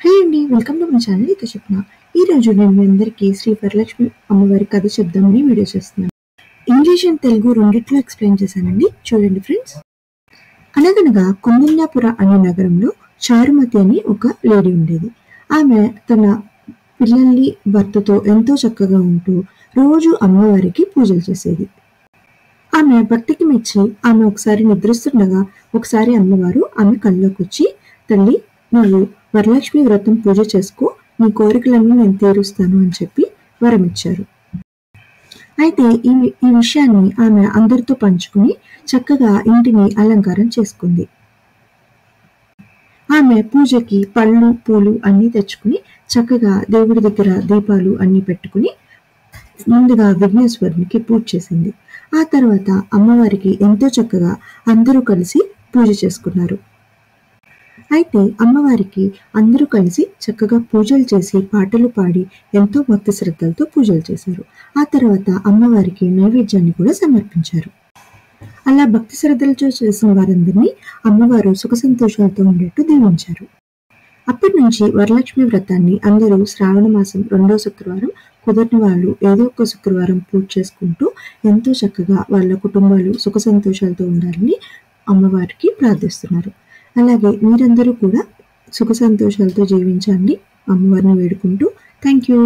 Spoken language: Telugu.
హాయ్ అండి. వెల్కమ్ టు మై ఛానల్ ఇక చెప్పిన. ఈరోజు నేను మీ అందరికీ శ్రీ వరలక్ష్మి అమ్మవారి కథ చెప్దామని వీడియో చేస్తున్నాను. ఇంగ్లీష్ అండ్ తెలుగు రెండిట్లో ఎక్స్ప్లెయిన్ చేశానండి. చూడండి ఫ్రెండ్స్. అనగనగా కొండల్లాపుర అనే నగరంలో చారుమతి అని ఒక లేడీ ఉండేది. ఆమె తన పిల్లల్ని భర్తతో ఎంతో చక్కగా ఉంటూ రోజు అమ్మవారికి పూజలు చేసేది. ఆమె భక్తికి మెచ్చి ఆమె ఒకసారి నిద్రిస్తుండగా ఒకసారి అమ్మవారు ఆమె కళ్ళలోకి వచ్చి, తల్లి నువ్వు వరలక్ష్మి వ్రతం పూజ చేసుకో, నీ కోరికలన్నీ నేను తీరుస్తాను అని చెప్పి వరం ఇచ్చారు. అయితే ఈ విషయాన్ని ఆమె అందరితో పంచుకుని చక్కగా ఇంటిని అలంకారం చేసుకుంది. ఆమె పూజకి పళ్ళు పూలు అన్నీ తెచ్చుకుని చక్కగా దేవుడి దగ్గర దీపాలు అన్నీ పెట్టుకుని ముందుగా విఘ్నేశ్వరునికి పూజ చేసింది. ఆ తర్వాత అమ్మవారికి ఎంతో చక్కగా అందరూ కలిసి పూజ చేసుకున్నారు. అయితే అమ్మవారికి అందరూ కలిసి చక్కగా పూజలు చేసి పాటలు పాడి ఎంతో భక్తి శ్రద్ధలతో పూజలు చేశారు. ఆ తర్వాత అమ్మవారికి నైవేద్యాన్ని కూడా సమర్పించారు. అలా భక్తి శ్రద్ధలతో చేసిన వారందరినీ అమ్మవారు సుఖ సంతోషాలతో ఉండేట్టు దీవించారు. అప్పటి నుంచి వరలక్ష్మి వ్రతాన్ని అందరూ శ్రావణ మాసం 2వ శుక్రవారం, కుదరని వాళ్ళు ఏదో ఒక శుక్రవారం పూజ చేసుకుంటూ ఎంతో చక్కగా వాళ్ళ కుటుంబాలు సుఖ సంతోషాలతో ఉండాలని అమ్మవారికి ప్రార్థిస్తున్నారు. అలాగే మీరందరూ కూడా సుఖ సంతోషాలతో జీవించండి అమ్మవారిని వేడుకుంటూ. Thank you.